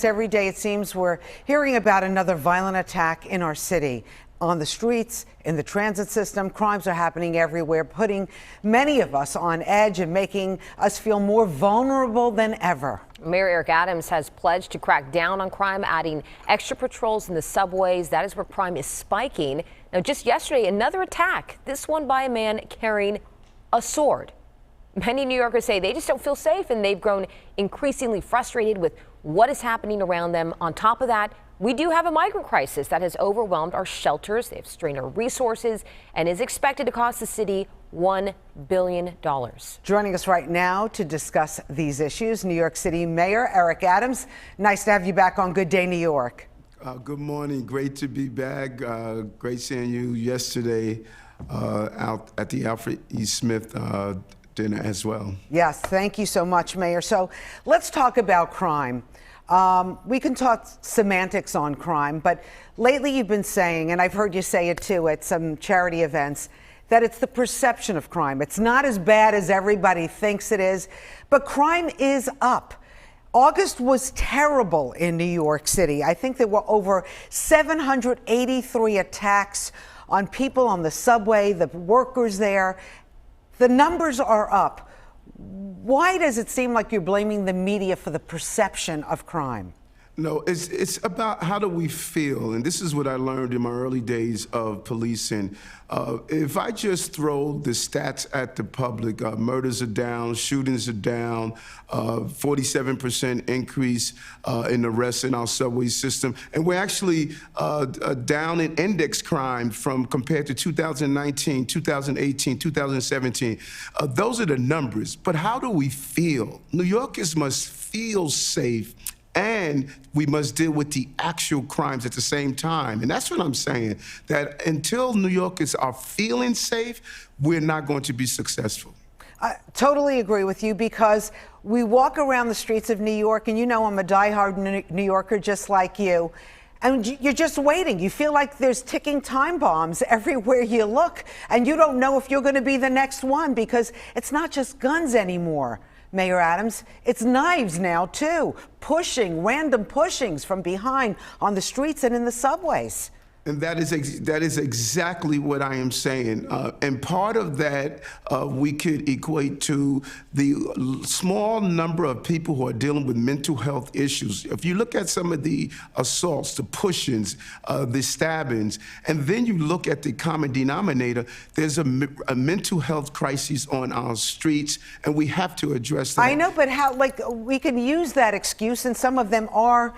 Every day, it seems we're hearing about another violent attack in our city. On the streets, in the transit system, crimes are happening everywhere, putting many of us on edge and making us feel more vulnerable than ever. Mayor Eric Adams has pledged to crack down on crime, adding extra patrols in the subways. That is where crime is spiking. Now, just yesterday, another attack, this one by a man carrying a sword. Many New Yorkers say they just don't feel safe, and they've grown increasingly frustrated with what is happening around them. On top of that, we do have a migrant crisis that has overwhelmed our shelters. They've strained our resources and is expected to cost the city $1 billion. Joining us right now to discuss these issues, New York City Mayor Eric Adams. Nice to have you back on Good Day New York. Good morning. Great to be back. Great seeing you yesterday out at the Alfred E. Smith dinner as well. Yes, thank you so much, Mayor. So let's talk about crime. We can talk semantics on crime, but lately you've been saying, and I've heard you say it too at some charity events, that it's the perception of crime. It's not as bad as everybody thinks it is, but crime is up. August was terrible in New York City. I think there were over 783 attacks on people on the subway, the workers there. The numbers are up. Why does it seem like you're blaming the media for the perception of crime? No, it's about how do we feel, and this is what I learned in my early days of policing. If I just throw the stats at the public, murders are down, shootings are down, 47% increase in arrests in our subway system, and we're actually down in index crime from compared to 2019, 2018, 2017. Those are the numbers, but how do we feel? New Yorkers must feel safe, and we must deal with the actual crimes at the same time. And that's what I'm saying, that until New Yorkers are feeling safe, we're not going to be successful. I totally agree with you, because we walk around the streets of New York, and you know I'm a diehard New Yorker just like you, and you're just waiting. You feel like there's ticking time bombs everywhere you look, and you don't know if you're going to be the next one, because it's not just guns anymore. Mayor Adams, it's knives now, too. Random pushings from behind on the streets and in the subways. And that is exactly what I am saying. And part of that we could equate to the small number of people who are dealing with mental health issues. If you look at some of the assaults, the pushings, the stabbings, and then you look at the common denominator, there's a mental health crisis on our streets, and we have to address that. I know, but how, like, we can use that excuse, and some of them are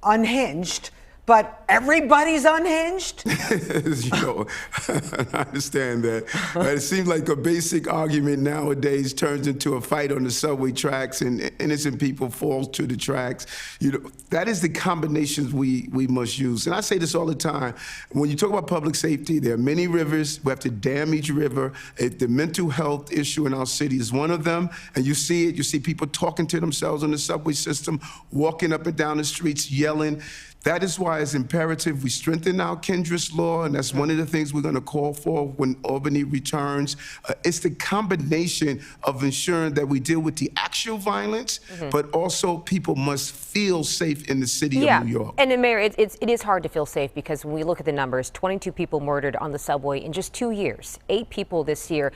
unhinged. But everybody's unhinged? You know, I understand that. It seems like a basic argument nowadays turns into a fight on the subway tracks, and innocent people fall to the tracks. You know, that is the combinations we must use. And I say this all the time. When you talk about public safety, there are many rivers. We have to dam each river. The mental health issue in our city is one of them. And you see it. You see people talking to themselves on the subway system, walking up and down the streets, yelling. That is why it's imperative we strengthen our Kindred's law, and that's one of the things we're going to call for when Albany returns. It's the combination of ensuring that we deal with the actual violence, but also people must feel safe in the city of New York. And Mayor, it is hard to feel safe, because when we look at the numbers, 22 people murdered on the subway in just 2 years, 8 people this year.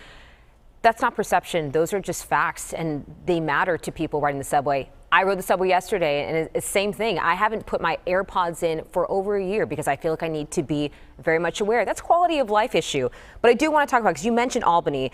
That's not perception. Those are just facts, and they matter to people riding the subway. I rode the subway yesterday, and it's the same thing. I haven't put my AirPods in for over a year because I feel like I need to be very much aware. That's a quality of life issue. But I do want to talk about, because you mentioned Albany.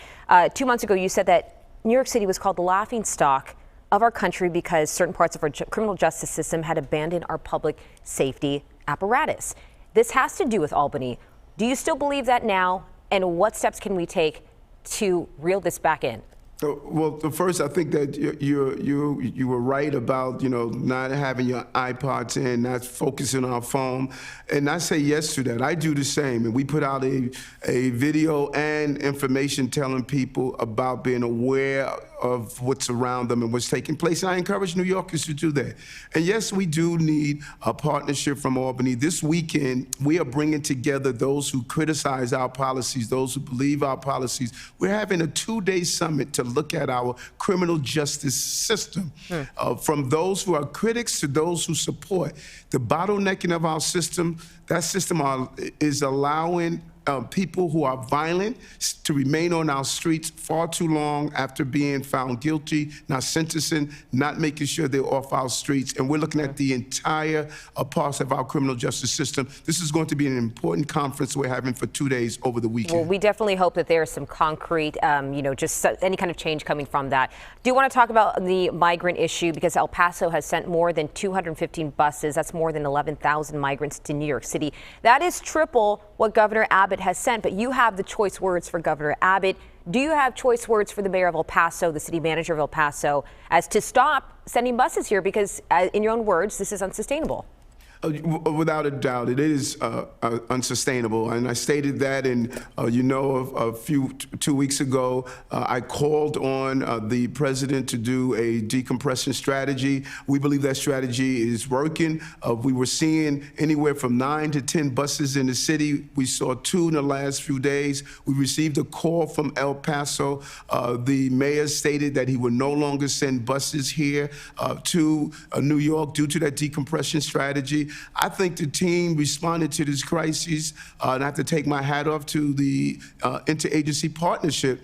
2 months ago, you said that New York City was called the laughingstock of our country because certain parts of our criminal justice system had abandoned our public safety apparatus. This has to do with Albany. Do you still believe that now? And what steps can we take to reel this back in? Well, first, I think that you were right about, you know, not having your iPods in, not focusing on our phone. And I say yes to that. I do the same. And we put out a video and information telling people about being aware of what's around them and what's taking place. And I encourage New Yorkers to do that. And yes, we do need a partnership from Albany. This weekend, we are bringing together those who criticize our policies, those who believe our policies. We're having a 2-day summit to look at our criminal justice system, from those who are critics to those who support. The bottlenecking of our system, that system is allowing people who are violent to remain on our streets far too long after being found guilty, not sentencing, not making sure they're off our streets. And we're looking at the entire parts of our criminal justice system. This is going to be an important conference we're having for 2 days over the weekend. Well, we definitely hope that there's some concrete, just any kind of change coming from that. Do you want to talk about the migrant issue? Because El Paso has sent more than 215 buses. That's more than 11,000 migrants to New York City. That is triple what Governor Abbott has sent, but you have the choice words for Governor Abbott. Do you have choice words for the mayor of El Paso, the city manager of El Paso, as to stop sending buses here? Because in your own words, this is unsustainable. Without a doubt, it is unsustainable, and I stated that. And a 2 weeks ago, I called on the president to do a decompression strategy. We believe that strategy is working. We were seeing anywhere from 9 to 10 buses in the city. We saw 2 in the last few days. We received a call from El Paso. The mayor stated that he would no longer send buses here to New York due to that decompression strategy. I think the team responded to this crisis, and I have to take my hat off to the interagency partnership.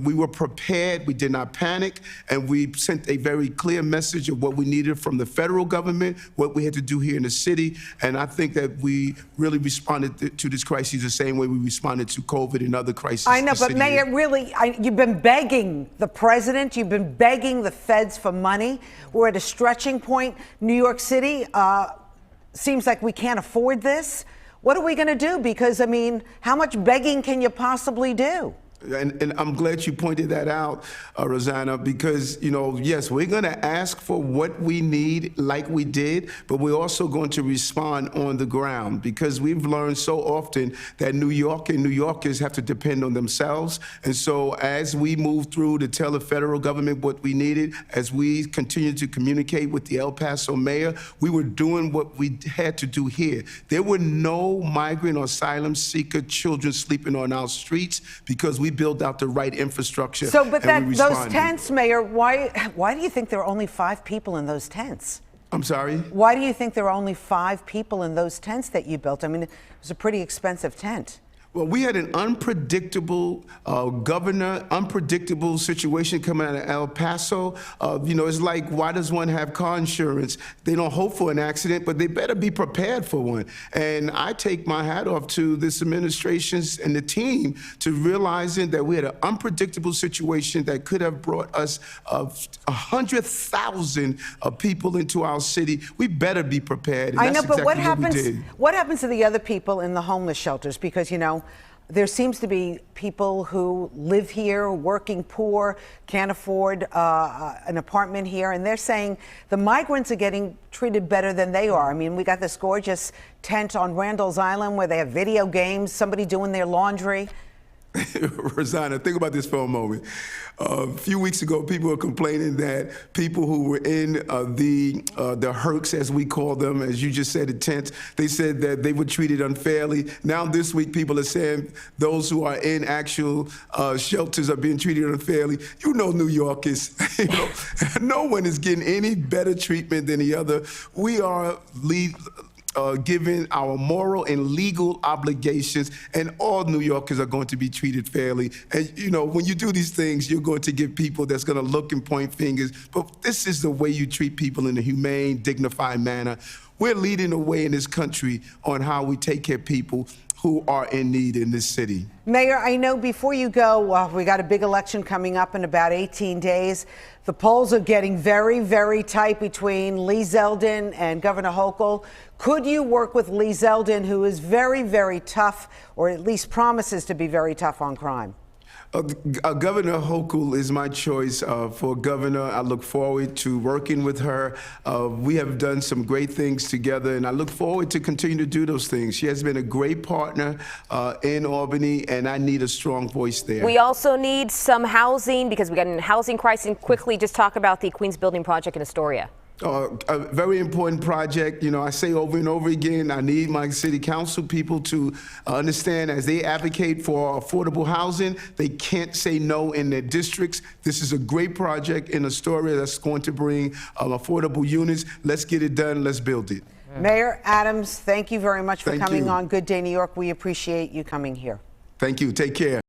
We were prepared, we did not panic, and we sent a very clear message of what we needed from the federal government, what we had to do here in the city, and I think that we really responded to this crisis the same way we responded to COVID and other crises. I know, but Mayor, really, you've been begging the president, you've been begging the feds for money. We're at a stretching point. New York City, seems like we can't afford this. What are we going to do? Because, I mean, how much begging can you possibly do? And I'm glad you pointed that out, Rosanna, because, yes, we're going to ask for what we need like we did, but we're also going to respond on the ground, because we've learned so often that New York and New Yorkers have to depend on themselves. And so as we move through to tell the federal government what we needed, as we continue to communicate with the El Paso mayor, we were doing what we had to do here. There were no migrant or asylum seeker children sleeping on our streets because we built out the right infrastructure. So, but those tents, Mayor, why do you think there are only 5 people in those tents? I'm sorry? Why do you think there are only 5 people in those tents that you built? I mean, it was a pretty expensive tent. Well, we had an unpredictable governor, unpredictable situation coming out of El Paso. It's like, why does one have car insurance? They don't hope for an accident, but they better be prepared for one. And I take my hat off to this administration and the team to realizing that we had an unpredictable situation that could have brought us 100,000 people into our city. We better be prepared. And I know, but what happens? What happens to the other people in the homeless shelters? Because, there seems to be people who live here, working poor, can't afford an apartment here, and they're saying the migrants are getting treated better than they are. I mean, we got this gorgeous tent on Randall's Island where they have video games, somebody doing their laundry. Rosanna, think about this for a moment. A few weeks ago, people were complaining that people who were in the hercs, as we call them, as you just said, the tents, they said that they were treated unfairly. Now this week, people are saying those who are in actual shelters are being treated unfairly. New Yorkers, no one is getting any better treatment than the other. We are given our moral and legal obligations, and all New Yorkers are going to be treated fairly. And, when you do these things, you're going to get people that's going to look and point fingers. But this is the way you treat people in a humane, dignified manner. We're leading the way in this country on how we take care of people who are in need in this city. Mayor, I know before you go, we got a big election coming up in about 18 days. The polls are getting very, very tight between Lee Zeldin and Governor Hochul. Could you work with Lee Zeldin, who is very, very tough, or at least promises to be very tough on crime? Governor Hochul is my choice for governor. I look forward to working with her. We have done some great things together, and I look forward to continue to do those things. She has been a great partner in Albany, and I need a strong voice there. We also need some housing because we got a housing crisis. And quickly, just talk about the Queens Building project in Astoria. A very important project. You know, I say over and over again, I need my city council people to understand as they advocate for affordable housing, they can't say no in their districts. This is a great project in Astoria that's going to bring affordable units. Let's get it done. Let's build it. Mayor Adams, thank you very much for Thank coming you. on Good Day New York. We appreciate you coming here. Thank you. Take care.